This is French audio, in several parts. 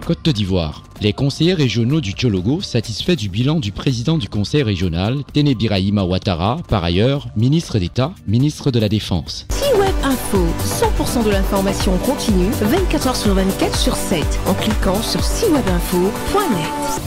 Côte d'Ivoire. Les conseillers régionaux du Tchologo satisfaits du bilan du président du conseil régional, Téné Birahima Ouattara, par ailleurs ministre d'État, ministre de la Défense. C-Web Info, 100% de l'information continue, 24 h sur 24 sur 7, en cliquant sur cwebinfo.net.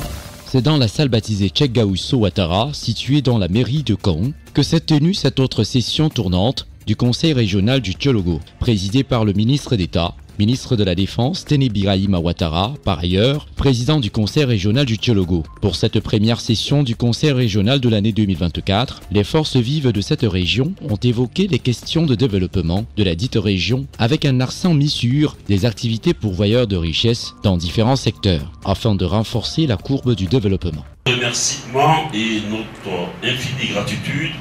C'est dans la salle baptisée Tcheggaousso Ouattara, située dans la mairie de Caen, que s'est tenue cette autre session tournante du conseil régional du Tchologo, présidée par le ministre d'État, ministre de la Défense, Téné Birahima Ouattara, par ailleurs, président du conseil régional du Tchologo. Pour cette première session du conseil régional de l'année 2024, les forces vives de cette région ont évoqué les questions de développement de la dite région avec un accent mis sur des activités pourvoyeurs de richesses dans différents secteurs, afin de renforcer la courbe du développement. Remerciement et notre infinie gratitude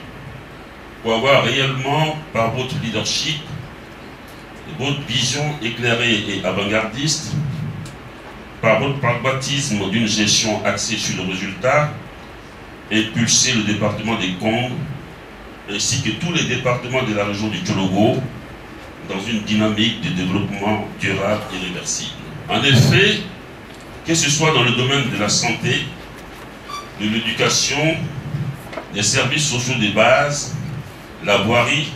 pour avoir réellement, par votre leadership, votre vision éclairée et avant-gardiste, par votre pragmatisme d'une gestion axée sur le résultat, impulsé le département des Congo, ainsi que tous les départements de la région du Tchologo, dans une dynamique de développement durable et réversible. En effet, que ce soit dans le domaine de la santé, de l'éducation, des services sociaux de base, la voirie,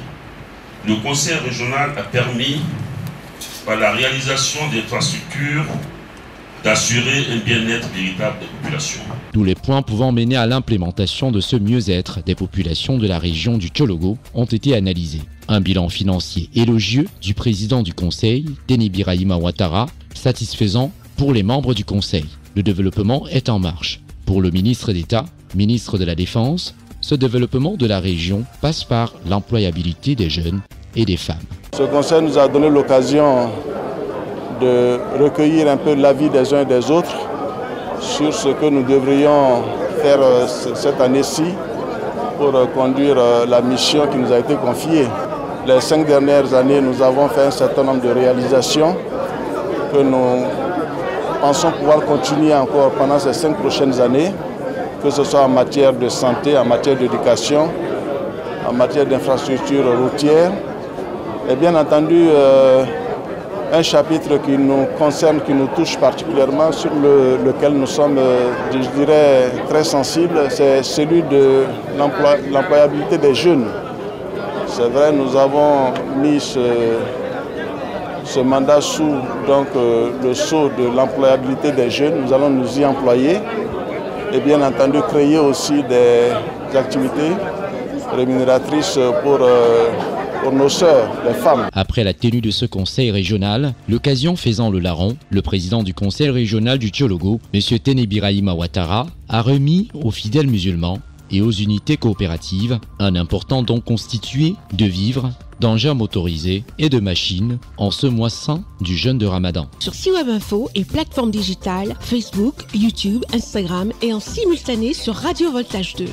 le conseil régional a permis, par la réalisation d'infrastructures, d'assurer un bien-être véritable des populations. Tous les points pouvant mener à l'implémentation de ce mieux-être des populations de la région du Tchologo ont été analysés. Un bilan financier élogieux du président du conseil, Téné Birahima Ouattara, satisfaisant pour les membres du conseil. Le développement est en marche. Pour le ministre d'État, ministre de la Défense, ce développement de la région passe par l'employabilité des jeunes et des femmes. Ce conseil nous a donné l'occasion de recueillir un peu l'avis des uns et des autres sur ce que nous devrions faire cette année-ci pour conduire la mission qui nous a été confiée. Les 5 dernières années, nous avons fait un certain nombre de réalisations que nous pensons pouvoir continuer encore pendant ces 5 prochaines années, que ce soit en matière de santé, en matière d'éducation, en matière d'infrastructures routières. Et bien entendu, un chapitre qui nous concerne, qui nous touche particulièrement, sur lequel nous sommes, je dirais, très sensibles, c'est celui de l'employabilité des jeunes. C'est vrai, nous avons mis ce mandat sous le sceau de l'employabilité des jeunes. Nous allons nous y employer et bien entendu créer aussi des activités rémunératrices pour nos sœurs, les femmes. Après la tenue de ce conseil régional, l'occasion faisant le larron, le président du conseil régional du Tchologo, M. Téné Birahima Ouattara, a remis aux fidèles musulmans et aux unités coopératives un important don constitué de vivres, d'engins motorisés et de machines en ce mois saint du jeûne de Ramadan. Sur C-Web Info et plateformes digitales, Facebook, YouTube, Instagram et en simultané sur Radio Voltage 2.